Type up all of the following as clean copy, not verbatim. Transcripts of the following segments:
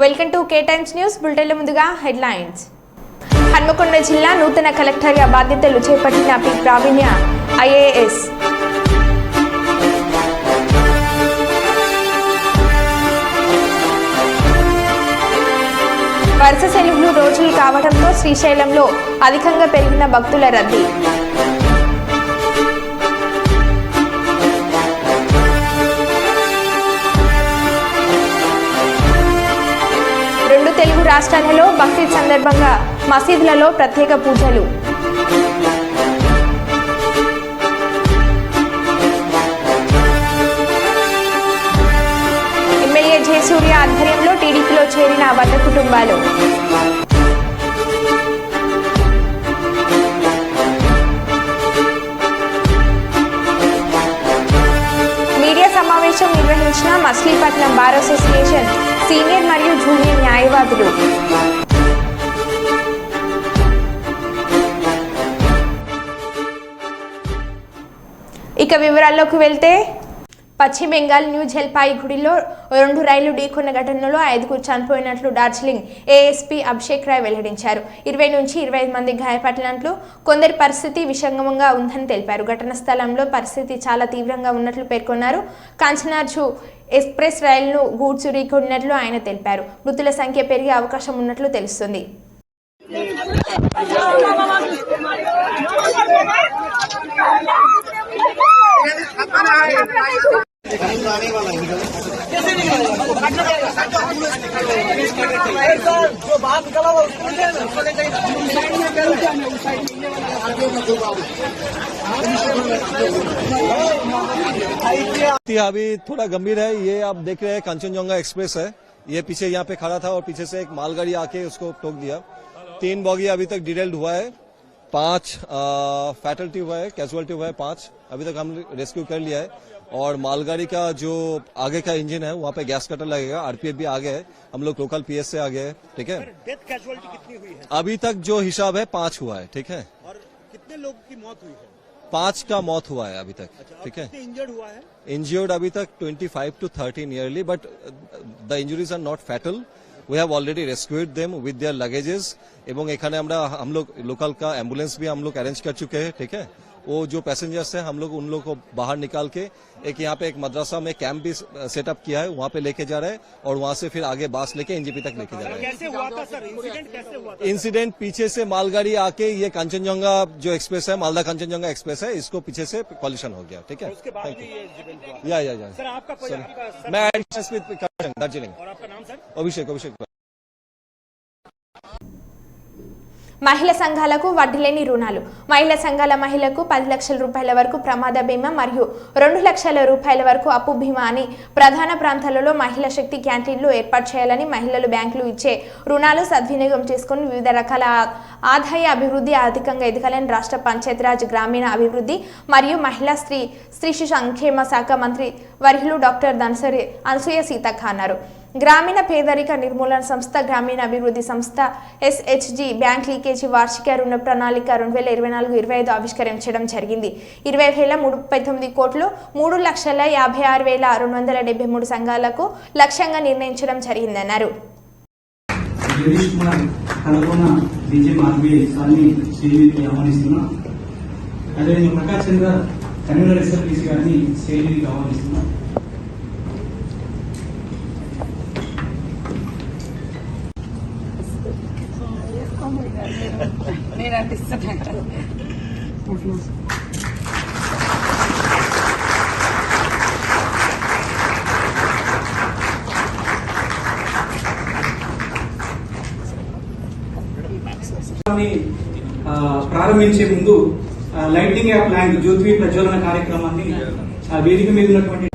Welcome to K times news bulletin లో ముందుగా headlines. Hanamkonda జిల్లా నూతన కలెక్టర్గా బాధ్యతలు చేపట్టిన పి ప్రావీణ్య ఐఏఎస్. వరుస సెలవులు రోజులు కావడంతో శ్రీశైలంలో అధికంగా పెరిగిన భక్తుల రద్దీ. తెలుగు రాష్ట్రాలలో బక్రీద్ సందర్భంగా మసీదులలో ప్రత్యేక పూజలు. ఎమ్మెల్యే జయసూర్య ఆధ్వర్యంలో టీడీపీలో చేరిన 100 కుటుంబాలు. మీడియా సమావేశం నిర్వహించిన మచిలీపట్నం బార్ అసోసియేషన్ సీనియర్ మరియు జూనియర్ న్యాయవాదులు. ఇక వివరాల్లోకి వెళ్తే పశ్చిమ బెంగాల్ న్యూ జల్పాయిగుడిలో 2 రైళ్లు ఢీకొన్న ఘటనలో 5 చనిపోయినట్లు డార్జిలింగ్ ఏఎస్పీ అభిషేక్ రాయ్ వెల్లడించారు. 20 నుంచి 25 మంది గాయపడినట్లు, కొందరి పరిస్థితి విషమంగా ఉందని తెలిపారు. ఘటనా స్థలంలో పరిస్థితి చాలా తీవ్రంగా ఉన్నట్లు పేర్కొన్నారు. కాంచనార్జు ఎక్స్ప్రెస్ రైలును గూడ్స్ ఢీకొన్నట్లు ఆయన తెలిపారు. మృతుల సంఖ్య పెరిగే అవకాశం ఉన్నట్లు తెలుస్తుంది. अभी थोड़ा गंभीर है। ये आप देख रहे हैं कंचनजंगा एक्सप्रेस है। ये पीछे यहाँ पे खड़ा था और पीछे से एक मालगाड़ी आके उसको ठोक दिया। 3 बॉगी अभी तक डिटेल्ड हुआ है, 5 फैटलिटी हुआ है, कैजुअलिटी हुआ है 5। अभी तक हम रेस्क्यू कर लिया है। और मालगाड़ी का जो आगे का इंजन है वहाँ पे गैस कटर लगेगा। आरपीएफ भी आगे है, हम लोग लोकल पीएस से आगे है। ठीक है, डेथ कैजुअलिटी कितनी हुई है? अभी तक जो हिसाब है 5 हुआ है। ठीक है, और कितने लोगों की मौत हुई है? 5 का मौत हुआ है अभी तक। ठीक है, इंजर्ड हुआ है? इंजर्ड अभी तक 25 to 30 nearly, but the injuries are not fatal. We have already rescued them with their luggages एवं एखाने हम लोग लोकल का एम्बुलेंस भी हम लोग अरेंज कर चुके हैं। ठीक है, वो जो पैसेंजर्स हैं हम लोग उन लोग को बाहर निकाल के एक यहाँ पे एक मदरसा में कैंप भी सेटअप किया है, वहाँ पे लेके जा रहे हैं और वहाँ से फिर आगे बास लेके एनजीपी तक लेके जा रहे हैं। कैसे हुआ था सर इंसिडेंट? कैसे हुआ था? इंसिडेंट पीछे से मालगाड़ी आके ये कंचनजंगा जो एक्सप्रेस है, मालदा कंचनजंगा एक्सप्रेस है, इसको पीछे से कॉलिशन हो गया। ठीक है, उसके बाद ये इंसिडेंट हुआ। या सर आपका मैं दार्जिलिंग। और आपका नाम सर? अभिषेक। మహిళా సంఘాలకు వడ్డీ లేని రుణాలు. మహిళా సంఘాల మహిళలకు 10 లక్షల రూపాయల వరకు ప్రమాద బీమా మరియు 2 లక్షల రూపాయల వరకు అప్పు బీమా అని ప్రధాన ప్రాంతాలలో మహిళా శక్తి క్యాంటీన్లు ఏర్పాటు చేయాలని, మహిళలు బ్యాంకులు ఇచ్చే రుణాలు సద్వినియోగం చేసుకుని వివిధ రకాల ఆదాయ అభివృద్ధి ఆర్థికంగా ఎదగాలని రాష్ట్ర పంచాయతీరాజ్ గ్రామీణ అభివృద్ధి మరియు మహిళా స్త్రీ శిశు సంక్షేమ శాఖ మంత్రి వర్యులు డాక్టర్ దనసరి అనసూయ సీతక్క అన్నారు. గ్రామీణ పేదరిక నిర్మూలన సంస్థ, గ్రామీణ అభివృద్ధి సంస్థ, ఎస్హెచ్జి బ్యాంక్ లీకేజీ వార్షిక రుణ ప్రణాళిక 2024-25 ఆవిష్కరించడం జరిగింది. 20,039 కోట్లు 3,56,273 సంఘాలకు లక్ష్యంగా నిర్ణయించడం జరిగిందన్నారు. నేను అంటిస్తున్నాను. ప్రారంభించే ముందు లైటింగ్ యాప్ ల్యాండ్ జ్యోతి ప్రజ్వలన కార్యక్రమాన్ని వేదిక మీద ఉన్నటువంటి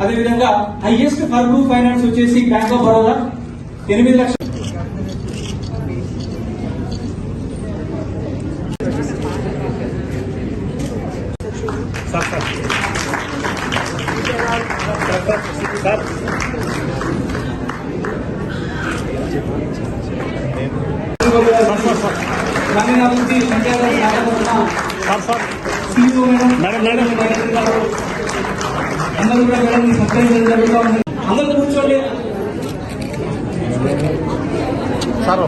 అదేవిధంగా హైయెస్ట్ ఫర్ ఫైనాన్స్ వచ్చేసి బ్యాంక్ ఆఫ్ బరోడా 8 లక్షలు. గ్రామీణాభివృద్ధి పంచాయతీరాజ్ శాఖ తరఫున CEO మేడం అందరూ కూడా మేడం సత్కరించడం జరుగుతూ ఉంది. అందరూ కూర్చోండి. హలో.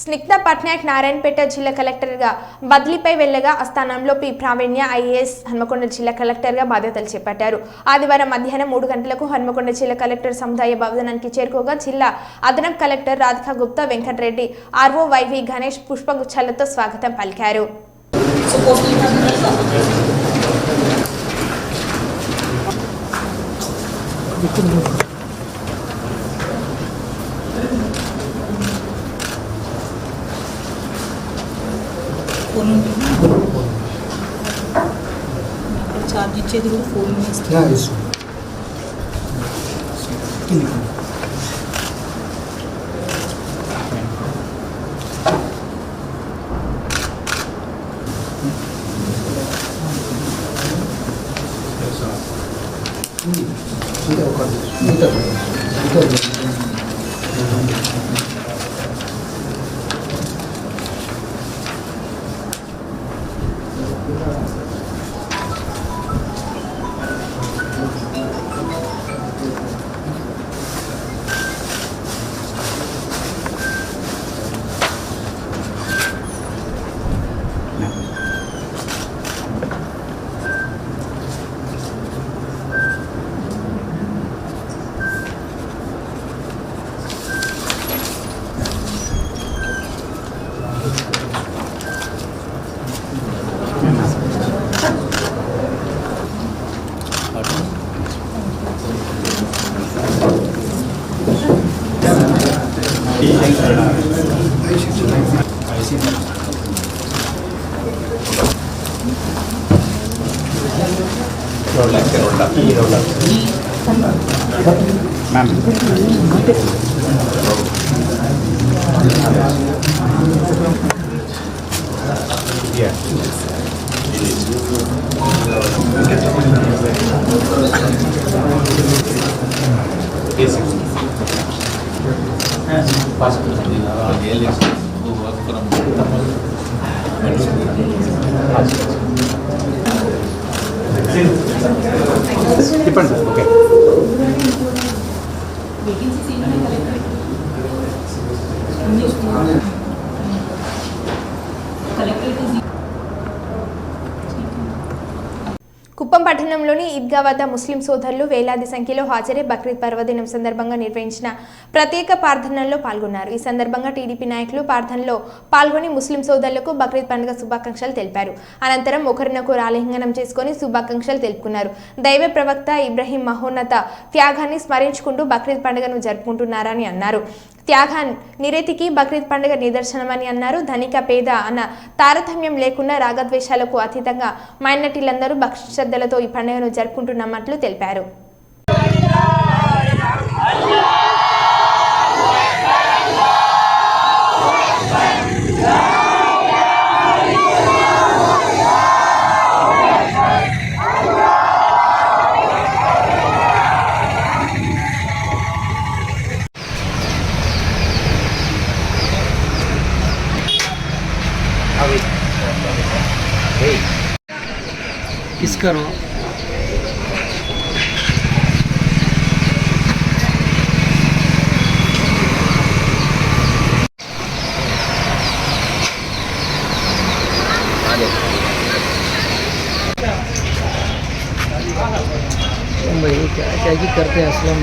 స్నిగ్ధ పట్నాయక్ నారాయణపేట జిల్లా కలెక్టర్గా బదిలీపై వెళ్లగా ఆ స్థానంలో పి ప్రావీణ్య ఐఏఎస్ హన్మకొండ జిల్లా కలెక్టర్గా బాధ్యతలు చేపట్టారు. ఆదివారం మధ్యాహ్నం 3 గంటలకు హన్మకొండ జిల్లా కలెక్టర్ సముదాయ భవనానికి చేరుకోగా జిల్లా అదనపు collector Radhika Gupta, Venkatareddy, RO YV Ganesh పుష్పగుచ్చాలతో స్వాగతం పలికారు. చార్జ్ ఇచ్చేది కూడా ఫోన్ చేస్తే కుప్పం పట్టణంలోని ఈద్గా వద్ద ముస్లిం సోదరులు వేలాది సంఖ్యలో హాజరై బక్రీద్ పర్వదినం సందర్భంగా నిర్వహించిన ప్రత్యేక ప్రార్థనల్లో పాల్గొన్నారు. ఈ సందర్భంగా టీడీపీ నాయకులు ప్రార్థనలో పాల్గొని ముస్లిం సోదరులకు బక్రీద్ పండుగ శుభాకాంక్షలు తెలిపారు. అనంతరం ఒకరినొకరు ఆలింగనం చేసుకుని శుభాకాంక్షలు తెలుపుకున్నారు. దైవ ప్రవక్త ఇబ్రహీం మహోన్నత త్యాగాన్ని స్మరించుకుంటూ బక్రీద్ పండుగను జరుపుకుంటున్నారని అన్నారు. త్యాగాన్ నిరేతికి బక్రీద్ పండుగ నిదర్శనమని అన్నారు. ధనిక పేద అన్న తారతమ్యం లేకుండా రాగద్వేషాలకు అతీతంగా మైనారిటీలందరూ భక్తి శ్రద్ధలతో ఈ పండుగను జరుపుకుంటున్నట్లు తెలిపారు. किस करो भाई क्या क्या करते हैं असलम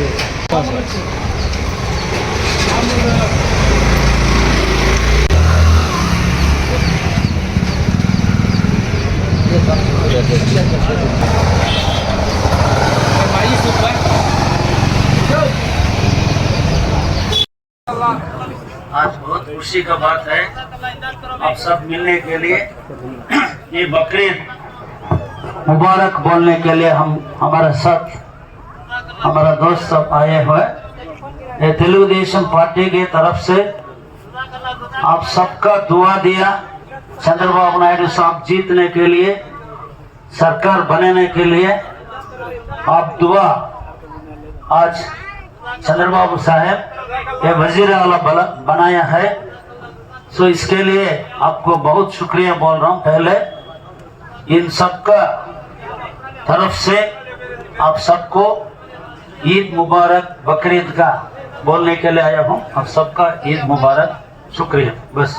आज बहुत खुशी का बात है आप सब मिलने के लिए ये बकरीद मुबारक बोलने के लिए हम हमारे साथ हमारा दोस्त सब आए हुए ये तेलुगुदेशम पार्टी की तरफ से आप सबका दुआ दिया चंद्रबाबू नायडू साहब जीतने के लिए सरकार बनाने के लिए आप दुआ आज चंद्रबाबू साहब ये वजीर आला बनाया है सो इसके लिए आपको बहुत शुक्रिया बोल रहा हूँ। पहले इन सबका तरफ से आप सबको ईद मुबारक, बकरीद का बोलने के लिए आया हूँ। आप सबका ईद मुबारक, शुक्रिया। बस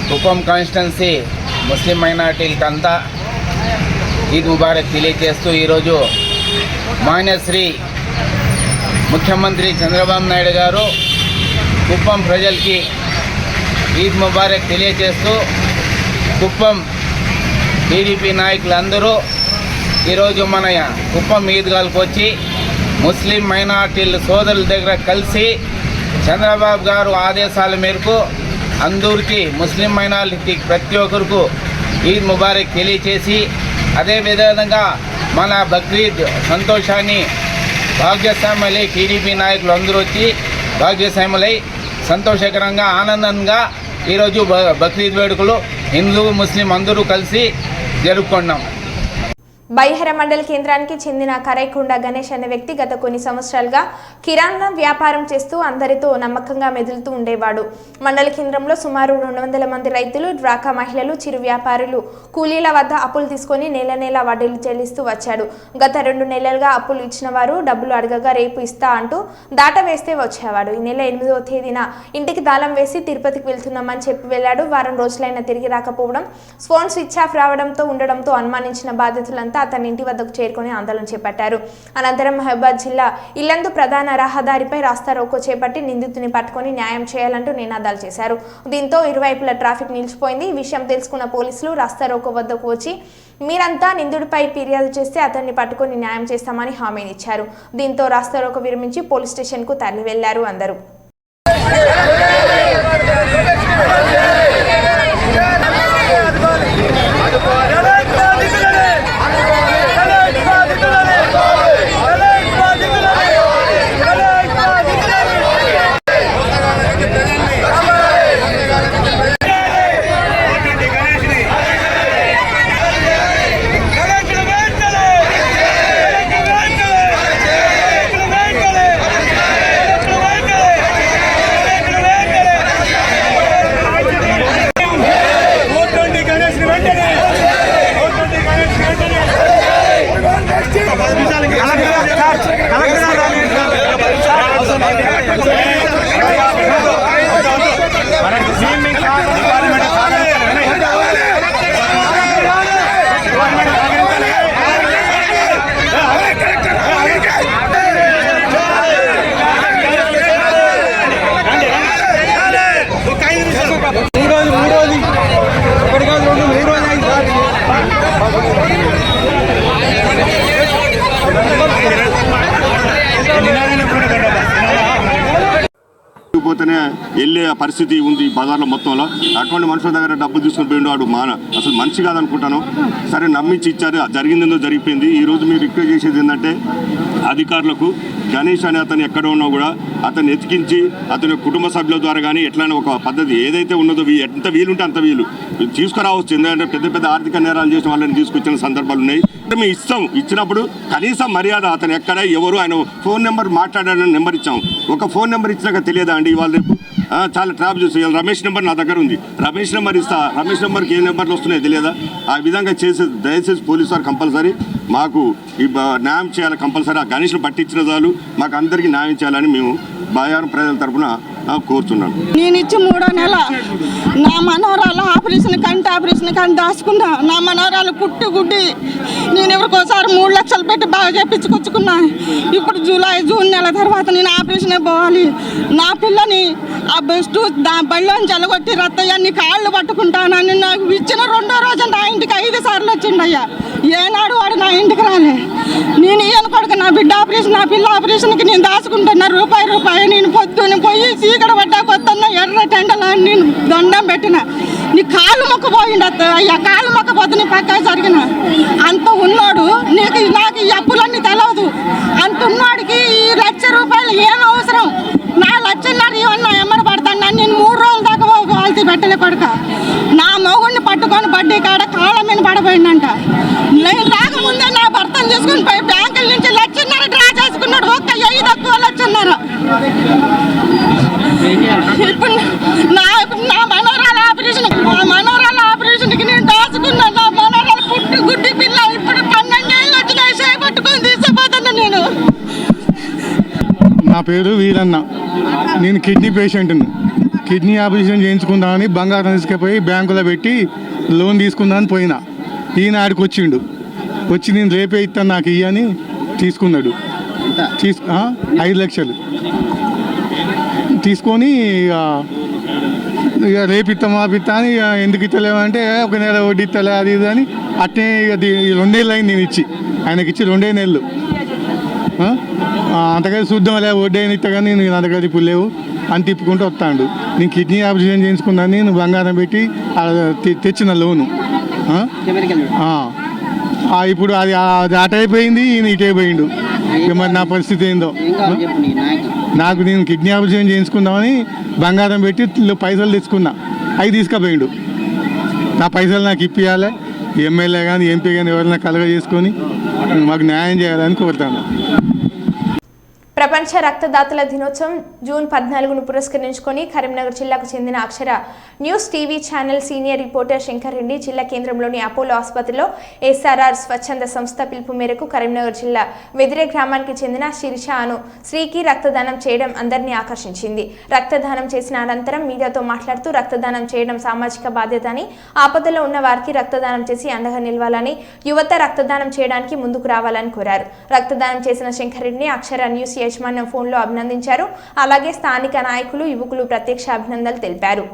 కుప్పం కాన్స్టిట్యున్సీ ముస్లిం మైనార్టీలకంతా ఈద్ ముబారక్ తెలియజేస్తూ ఈరోజు మాన్యశ్రీ ముఖ్యమంత్రి చంద్రబాబు నాయుడు గారు కుప్పం ప్రజలకి ఈద్ ముబారక్ తెలియజేస్తూ కుప్పం టీడీపీ నాయకులందరూ ఈరోజు మన కుప్పం ఈద్గాలకు వచ్చి ముస్లిం మైనార్టీల సోదరుల దగ్గర కలిసి చంద్రబాబు గారు ఆదేశాల మేరకు అందరికీ ముస్లిం మైనారిటీ ప్రతి ఒక్కరికి ఈద్ ముబారక్ తెలియచేసి అదేవిధంగా మన బక్రీద్ సంతోషాన్ని భాగ్యస్వాములై టీడీపీ నాయకులు అందరూ వచ్చి భాగ్యస్వాములై సంతోషకరంగా ఆనందంగా ఈరోజు బక్రీద్ వేడుకలు హిందూ ముస్లిం అందరూ కలిసి జరుపుకున్నాం. బైహర మండల కేంద్రానికి చెందిన కరైకొండ గణేష్ అనే వ్యక్తి గత కొన్ని సంవత్సరాలుగా కిరాణా వ్యాపారం చేస్తూ అందరితో నమ్మకంగా మెదులుతూ ఉండేవాడు. మండల కేంద్రంలో సుమారు 200 మంది రైతులు, డ్వాక్రా మహిళలు, చిరు వ్యాపారులు కూలీల వద్ద అప్పులు తీసుకొని నెల వడ్డీలు చెల్లిస్తూ వచ్చాడు. గత 2 నెలలుగా అప్పులు ఇచ్చిన వారు డబ్బులు అడగగా రేపు ఇస్తా అంటూ దాట వేస్తే వచ్చేవాడు. ఈ నెల 8వ తేదీన ఇంటికి తాళం వేసి తిరుపతికి వెళ్తున్నామని చెప్పి వెళ్ళాడు. వారం రోజులైనా తిరిగి రాకపోవడం, ఫోన్ స్విచ్ ఆఫ్ రావడంతో ఉండడంతో అనుమానించిన బాధితులంతా అతని ఇంటి వద్దకు చేరుకొని ఆందోళన చేపట్టారు. అనంతరం మహబూబాబాద్ జిల్లా ఇల్లందు ప్రధాన రహదారిపై రాస్తారోకో చేపట్టి నిందితుని పట్టుకొని న్యాయం చేయాలంటూ నినాదాలు చేశారు. దీంతో ఇరువైపులా ట్రాఫిక్ నిలిచిపోయింది. ఈ విషయం తెలుసుకున్న పోలీసులు రాస్తారోకో వద్దకు వచ్చి మీరంతా నిందితుడిపై ఫిర్యాదు చేస్తే అతన్ని పట్టుకొని న్యాయం చేస్తామని హామీనిచ్చారు. దీంతో రాస్తారోకో విరమించి పోలీస్ స్టేషన్కు తరలి వెళ్లారు అందరూ. పోతేనే వెళ్ళే పరిస్థితి ఉంది బజార్లో మొత్తంలో. అటువంటి మనుషుల దగ్గర డబ్బులు తీసుకుని పోయిండు వాడు అసలు మనిషి కాదనుకుంటాను. సరే నమ్మించి ఇచ్చారు, జరిగిందేందో జరిగిపోయింది. ఈరోజు మీరు రిక్వెస్ట్ చేసేది ఏంటంటే అధికారులకు గణేష్ అనే అతను ఎక్కడ ఉన్నా కూడా అతన్ని ఎతికించి అతని కుటుంబ సభ్యుల ద్వారా కానీ ఎట్లయినా ఒక పద్ధతి ఏదైతే ఉన్నదో ఎంత వీలుంటే అంత వీలు తీసుకురావచ్చు. ఎందుకంటే పెద్ద పెద్ద ఆర్థిక నేరాలు చేసిన వాళ్ళని తీసుకొచ్చిన సందర్భాలు ఉన్నాయి. మేము ఇచ్చినప్పుడు కనీసం మర్యాద అతను ఎక్కడ ఎవరు ఆయన ఫోన్ నెంబర్ మాట్లాడాలని నెంబర్ ఇచ్చాం. ఒక ఫోన్ నెంబర్ ఇచ్చినాక తెలియదా అండి? ఇవాళ రేపు చాలా ట్రాప్ చేసి రమేష్ నెంబర్ నా దగ్గర ఉంది, రమేష్ నెంబర్ ఇస్తా, రమేష్ నెంబర్కి ఏ నెంబర్లు వస్తున్నాయో తెలియదా? ఆ విధంగా చేసే దయచేసి పోలీసు వారు కంపల్సరీ మాకు ఈ న్యాయం చేయాలి. కంపల్సరీ ఆ గణేష్ను పట్టించిన చాలు మాకు అందరికీ న్యాయం చేయాలని మేము బయారం ప్రజల తరఫున కోరుతున్నాను. నేను ఇచ్చి 3వ నెల నా మనోరాలు కంటి ఆపరేషన్ కానీ దాచుకున్నా. నా మనోరాలు పుట్టి గుడ్డి నేను ఎవరికోసారి 3 లక్షలు పెట్టి బాగా చెప్పించుకొచ్చుకున్నా. ఇప్పుడు జూన్ నెల తర్వాత నేను ఆపరేషన్ పోవాలి. నా పిల్లని ఆ బెస్ట్ బళ్ళోని చెలగొట్టి రత్తయ్యాన్ని కాళ్ళు పట్టుకుంటానని నాకు ఇచ్చిన 2వ రోజు నా ఇంటికి 5 సార్లు వచ్చిండయ్యా. ఏనాడు వాడు నా ఇంటికి రాలే. నేను ఈయన కొడుకు నా బిడ్డ ఆపరేషన్, నా పిల్ల ఆపరేషన్కి నేను దాచుకుంటున్నా రూపాయి. నేను పొద్దున్న పోయి చీకడ పడ్డా కొత్తన్న ఎర్ర టెండలా నేను దండం పెట్టిన. నీ కాళ్ళు మొక్కపోయిండు అయ్యా, కాళ్ళు మొక్కపోతే నీ పక్క జరిగిన అంత ఉన్నాడు. నాకు ఈ అప్పులన్నీ తెలవదు. అంత ఉన్నాడికి ఈ ₹1,00,000 ఏం అవసరం? నా 1,50,000 ఇవన్నీ ఎమ్మడి పడతాను. నేను 3 రోజుల దాకా వాల్తీ పెట్టలే కొడుక. నా మొగుడిని పట్టుకొని బడ్డీ కాడ కాళ్ళ మీద పడబోయిందంట. నేను రాకముందే నా భర్తను చేసుకుని పోయి బ్యాంకుల నుంచి 1,00,000 డ్రా చేసుకున్నాడు. ఒక్క 5 తక్కువ 1,00,000. ఇప్పుడు నా పేరు వీరన్న. నేను కిడ్నీ పేషెంట్ని. కిడ్నీ ఆపరేషన్ చేయించుకుందామని బంగారం తీసుకుపోయి బ్యాంకులో పెట్టి లోన్ తీసుకుందామని పోయినా. ఈయన ఆడికి వచ్చిండు. వచ్చి నేను రేపే ఇస్తాను నాకు ఇయ్యని తీసుకున్నాడు. 5 లక్షలు తీసుకొని ఇక రేపు ఇస్తాం ఆపిస్తా అని ఎందుకు ఇస్తలేమంటే ఒక నెల వడ్డీ ఇస్తలే అది ఇది అని అట్నే ఇక 2 నెలలు అయింది నేను ఇచ్చి. ఆయనకి ఇచ్చి 2 నెలలు. అంతగా చూద్దాం లే వడ్డీ అయిన ఇస్తా కానీ నేను అంతగా ఇప్పుడు లేవు అని తిప్పుకుంటూ వస్తాడు. నేను కిడ్నీ ఆపరేషన్ చేయించుకున్నాను. నేను బంగారం పెట్టి తెచ్చిన లోను. ఇప్పుడు అది అటు అయిపోయింది, ఈయన ఇటు అయిపోయిండు. ఇక మరి నా పరిస్థితి ఏందో. నాకు నేను కిడ్నీ ఆపరేషన్ చేయించుకుందామని బంగారం పెట్టి పైసలు తెచ్చుకున్నా. అవి తీసుకుపోయిండు. నా పైసలు నాకు ఇప్పియాలి. ఎమ్మెల్యే కానీ ఎంపీ కానీ ఎవరైనా కలగ చేసుకొని మాకు న్యాయం చేయాలని కోరుతాను. ప్రపంచ రక్తదాతల దినోత్సవం జూన్ 14ను పురస్కరించుకొని కరీంనగర్ జిల్లాకు చెందిన Akshara news TV channel senior reporter Shankar Reddy జిల్లా కేంద్రంలోని అపోలో ఆసుపత్రిలో SRR స్వచ్ఛంద సంస్థ పిలుపు మేరకు కరీంనగర్ జిల్లా వెదిరే గ్రామానికి చెందిన శిరీష అను స్త్రీకి రక్తదానం చేయడం అందరినీ ఆకర్షించింది. రక్తదానం చేసిన అనంతరం మీడియాతో మాట్లాడుతూ రక్తదానం చేయడం సామాజిక బాధ్యత అని, ఆపదలో ఉన్న వారికి రక్తదానం చేసి అండగా నిలవాలని, యువత రక్తదానం చేయడానికి ముందుకు రావాలని కోరారు. రక్తదానం చేసిన శంకర్ రెడ్డిని అక్షర న్యూస్ యజమాన్యం ఫోన్లో అభినందించారు. అలాగే స్థానిక నాయకులు, యువకులు ప్రత్యక్ష అభినందనలు తెలిపారు.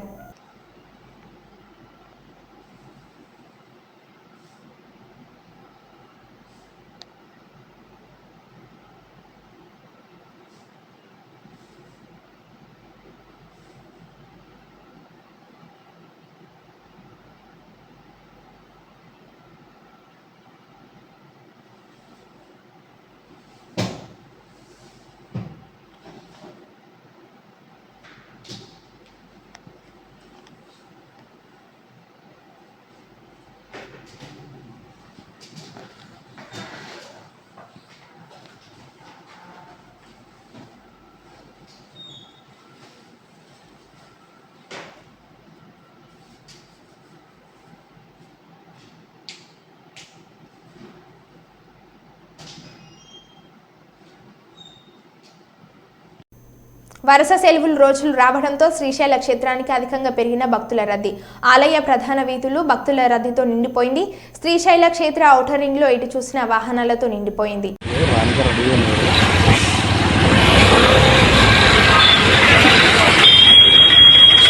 వరుస సెలవులు రోజులు రావడంతో శ్రీశైల క్షేత్రానికి అధికంగా పెరిగిన భక్తుల రద్దీ. ఆలయ ప్రధాన వీధులు భక్తుల రద్దీతో నిండిపోయింది. శ్రీశైల క్షేత్ర ఔటర్ రింగ్ లో ఎటు చూసిన వాహనాలతో నిండిపోయింది.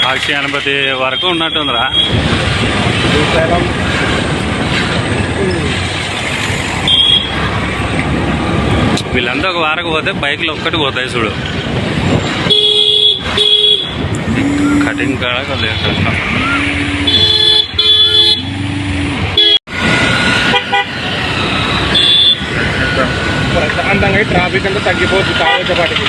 సాక్షి అనుమతి వరకు ఉన్నట్టుందిరా. వీళ్ళంతా ఒక వారకు పోతే బైక్లు ఒక్కటి పోతాయి చూడు. కటింగ్ కాడ కష్టం. ప్రశాంతంగా ట్రాఫిక్ అంతా తగ్గిపోతుంది కావచ్చు పాటికి.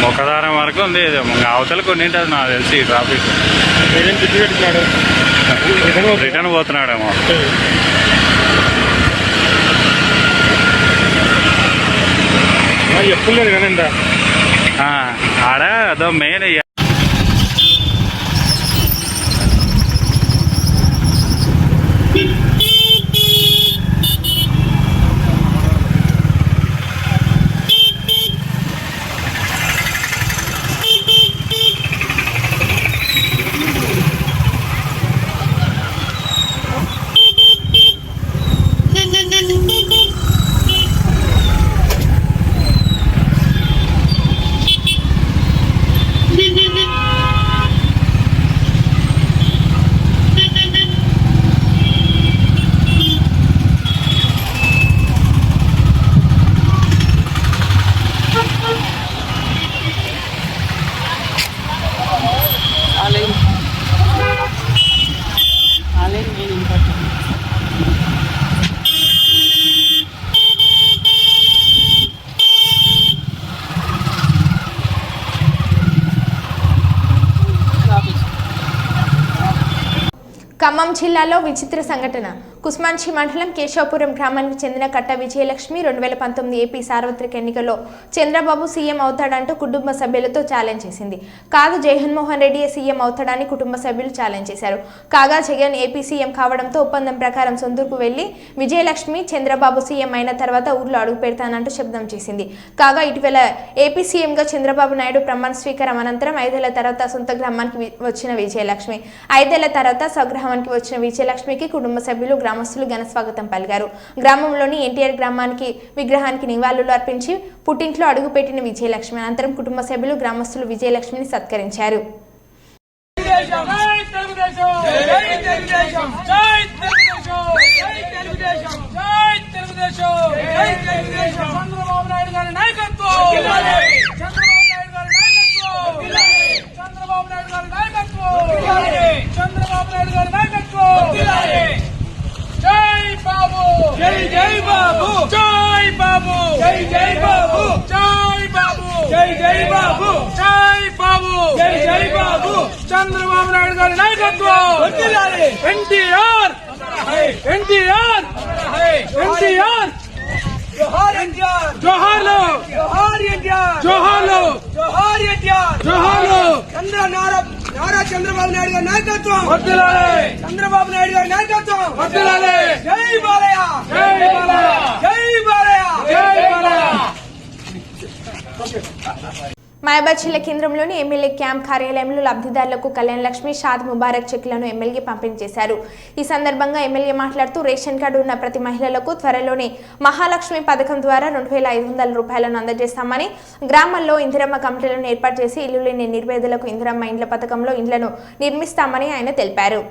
మొక్కదారం వరకు ఉంది. అవతలకు ఉండింటది నాకు తెలిసి ట్రాఫిక్. రిటర్న్ పోతున్నాడేమో. ఎప్పుడు లేదు కానీ ఆడ అదో మెయిన్. ఖమ్మం జిల్లాలో విచిత్ర సంఘటన. కుస్మాంచి మండలం కేశవపురం గ్రామానికి చెందిన కట్ట విజయలక్ష్మి 2019 ఏపీ సార్వత్రిక ఎన్నికల్లో చంద్రబాబు సీఎం అవుతాడంటూ కుటుంబ సభ్యులతో ఛాలెంజ్ చేసింది. కాగా జగన్మోహన్ రెడ్డి సీఎం అవుతాడని కుటుంబ సభ్యులు ఛాలెంజ్ చేశారు. కాగా జగన్ ఏపీ సీఎం కావడంతో ఒప్పందం ప్రకారం సొంతూరుకు వెళ్లి విజయలక్ష్మి చంద్రబాబు సీఎం అయిన తర్వాత ఊర్లో అడుగు పెడతానంటూ శబ్దం చేసింది. కాగా ఇటీవల ఏపీ సీఎంగా చంద్రబాబు నాయుడు ప్రమాణ స్వీకారం అనంతరం 5 ఏళ్ల తర్వాత సొంత గ్రామానికి వచ్చిన విజయలక్ష్మి 5 ఏళ్ల తర్వాత స్వగ్రామానికి వచ్చిన విజయలక్ష్మికి కుటుంబ సభ్యులు గ్రామస్తులు ఘన స్వాగతం పలికారు. గ్రామంలోని ఎన్టీఆర్ విగ్రహానికి నివాళులు అర్పించి పుట్టింట్లో అడుగుపెట్టిన విజయలక్ష్మి అనంతరం కుటుంబ సభ్యులు గ్రామస్తులు విజయలక్ష్మిని సత్కరించారు. చంద్రబాబు నాయుడు గారి నాయకత్వం ఎన్టీఆర్ జోహార్లు నారా చంద్రబాబు నాయుడు గారి నాయకత్వం చంద్రబాబు నాయుడు గారి నాయకత్వం జై బాలయ్య జై బాలయ్య జై బాలయ్య. మహబూబాబాద్ జిల్లా కేంద్రంలోని ఎమ్మెల్యే క్యాంప్ కార్యాలయంలో లబ్ధిదారులకు కళ్యాణ లక్ష్మి షాద్ ముబారక్ చెక్లను ఎమ్మెల్యే పంపిణీ చేశారు. ఈ సందర్భంగా ఎమ్మెల్యే మాట్లాడుతూ రేషన్ కార్డు ఉన్న ప్రతి మహిళలకు త్వరలోనే మహాలక్ష్మి పథకం ద్వారా 2500 రూపాయలను అందజేస్తామని, గ్రామాల్లో ఇందిరమ్మ కమిటీలను ఏర్పాటు చేసి ఇల్లు లేని నిర్పేదలకు ఇందిరమ్మ ఇండ్ల పథకంలో ఇండ్లను నిర్మిస్తామని ఆయన తెలిపారు.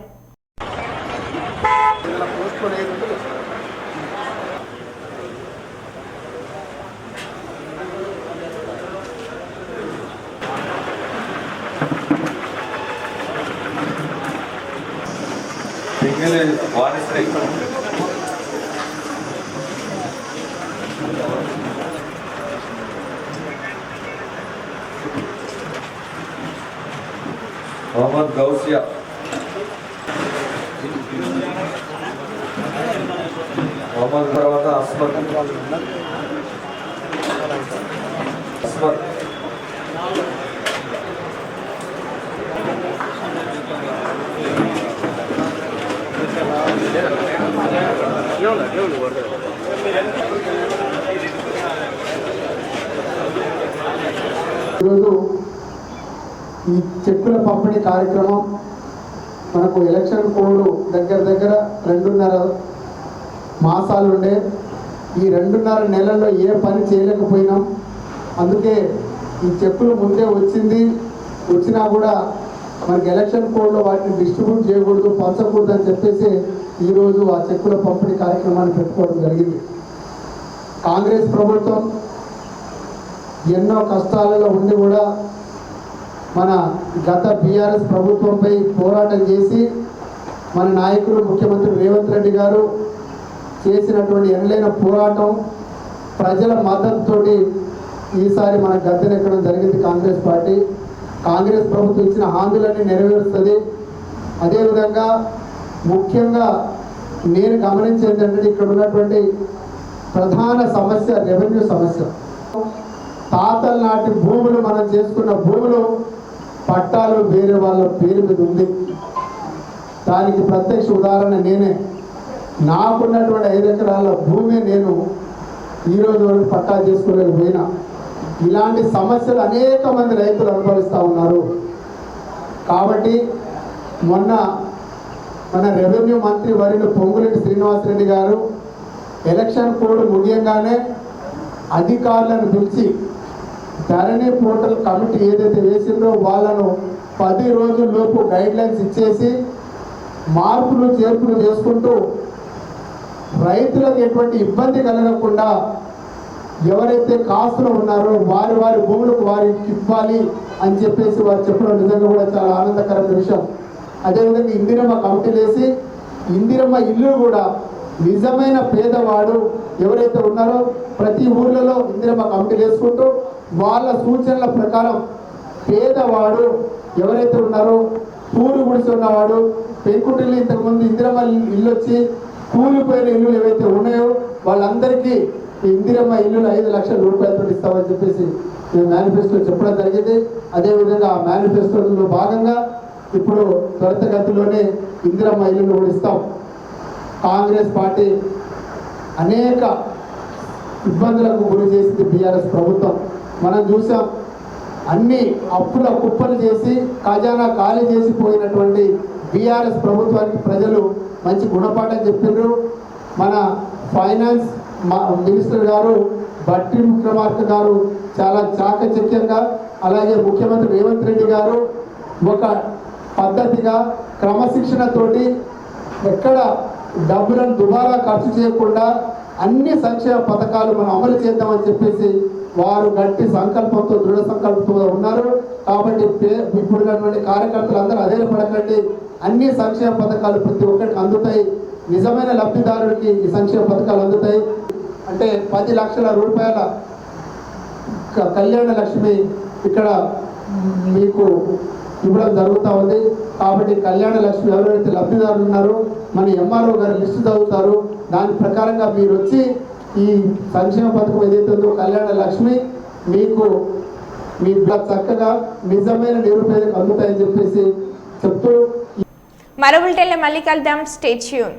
मोहम्मद गौसिया मोहम्मद తర్వాత అస్మత్ ఈరోజు ఈ చెక్కుల పంపిణీ కార్యక్రమం మనకు ఎలక్షన్ కోడ్ దగ్గర 2.5 మాసాలు ఉండే. ఈ 2.5 నెలల్లో ఏ పని చేయలేకపోయినాం. అందుకే ఈ చెక్కులు ముందే వచ్చినా కూడా మనకి ఎలక్షన్ కోడ్లో వాటిని డిస్ట్రిబ్యూట్ చేయకూడదు, పంచకూడదు అని చెప్పేసి ఈరోజు ఆ చెక్కుల పంపిణీ కార్యక్రమాన్ని పెట్టుకోవడం జరిగింది. కాంగ్రెస్ ప్రభుత్వం ఎన్నో కష్టాలలో ఉండి కూడా మన గత బీఆర్ఎస్ ప్రభుత్వంపై పోరాటం చేసి మన నాయకులు ముఖ్యమంత్రి రేవంత్ రెడ్డి గారు చేసినటువంటి ఎనలేని పోరాటం ప్రజల మద్దతుతోటి ఈసారి మన గద్దెనెక్కడం జరిగింది. కాంగ్రెస్ ప్రభుత్వం ఇచ్చిన హామీలన్నీ నెరవేరుస్తుంది. అదేవిధంగా ముఖ్యంగా నేను గమనించేది ఏంటంటే ఇక్కడ ఉన్నటువంటి ప్రధాన సమస్య రెవెన్యూ సమస్య. తాతల నాటి భూములు మనం చేసుకున్న భూములు పట్టాలు వేరే వాళ్ళ పేరు మీద ఉంది. దానికి ప్రత్యక్ష ఉదాహరణ నేనే. నాకున్నటువంటి 5 ఎకరాల భూమి నేను ఈరోజు వరకు పట్టా చేసుకోలేకపోయినా. ఇలాంటి సమస్యలు అనేక మంది రైతులు అనుభవిస్తూ ఉన్నారు. కాబట్టి మొన్న మన రెవెన్యూ మంత్రి వర్యులు పొంగులేటి శ్రీనివాసరెడ్డి గారు ఎలక్షన్ కోడ్ ముగియంగానే అధికారులను పిలిచి ధరణి పోర్టల్ కమిటీ ఏదైతే వేసిందో వాళ్ళను 10 రోజుల్లోపు గైడ్లైన్స్ ఇచ్చేసి మార్పులు చేర్పులు చేసుకుంటూ రైతులకు ఎటువంటి ఇబ్బంది కలగకుండా ఎవరైతే కాస్తులు ఉన్నారో వారి భూములకు వారికి ఇవ్వాలి అని చెప్పేసి వారు చెప్పడం నిజంగా కూడా చాలా ఆనందకరమైన విషయం. అదేవిధంగా ఇందిరమ్మ కమిటీలు వేసి ఇందిరమ్మ ఇల్లు కూడా నిజమైన పేదవాడు ఎవరైతే ఉన్నారో ప్రతి ఊర్లలో ఇందిరమ్మ కమిటీలు వేసుకుంటూ వాళ్ళ సూచనల ప్రకారం పేదవాడు ఎవరైతే ఉన్నారో పూరు గుడిసి ఉన్నవాడు పెంకుటిల్లు ఇంతకుముందు ఇందిరమ్మ ఇల్లు వచ్చి కూలిపోయిన ఇల్లులు ఏవైతే ఉన్నాయో వాళ్ళందరికీ ఈ ఇందిరమ్మ ఇల్లులు 5 లక్షల రూపాయలతో ఇస్తామని చెప్పేసి మేము మేనిఫెస్టో చెప్పడం జరిగింది. అదేవిధంగా ఆ మేనిఫెస్టోలో భాగంగా ఇప్పుడు త్వరితగతిలోనే ఇందిరమ్మ ఇల్లులు కూడా ఇస్తాం. కాంగ్రెస్ పార్టీ అనేక ఇబ్బందులకు గురి చేసింది బీఆర్ఎస్ ప్రభుత్వం. మనం చూసాం, అన్ని అప్పుల కుప్పలు చేసి ఖజానా ఖాళీ చేసి పోయినటువంటి బీఆర్ఎస్ ప్రభుత్వానికి ప్రజలు మంచి గుణపాఠం చెప్పిండ్రు. మన ఫైనాన్స్ మినిస్టర్ గారు బట్టి విక్రమార్క గారు చాలా చాకచక్యంగా, అలాగే ముఖ్యమంత్రి రేవంత్ రెడ్డి గారు ఒక పద్ధతిగా క్రమశిక్షణతోటి ఎక్కడ డబ్బులను దుబారా ఖర్చు చేయకుండా అన్ని సంక్షేమ పథకాలు మనం అమలు చేద్దామని చెప్పేసి వారు గట్టి సంకల్పంతో దృఢ సంకల్పంతో ఉన్నారు. కాబట్టి ఇప్పుడున్నటువంటి కార్యకర్తలు అందరూ అధైర్యపడకండి, అన్ని సంక్షేమ పథకాలు ప్రతి ఒక్కరికి అందుతాయి. నిజమైన లబ్ధిదారుడికి ఈ సంక్షేమ పథకాలు అందుతాయి. అంటే 10 లక్షల రూపాయల కళ్యాణ లక్ష్మి ఇక్కడ మీకు ఇవ్వడం జరుగుతూ ఉంది. కాబట్టి కళ్యాణ లక్ష్మి ఎవరైతే లబ్ధిదారులు ఉన్నారో మన ఎంఆర్ఓ గారు లిస్టు చదువుతారు. దాని ప్రకారంగా మీరు వచ్చి ఈ సంక్షేమ పథకం ఏదైతే ఉందో కళ్యాణ లక్ష్మి మీకు మీ చక్కగా నిజమైన నిరుపేదకు అందుతాయని చెప్పేసి చెప్తూ మరో బులెటిన్లో మళ్ళీ కలుద్దాం. Stay tune.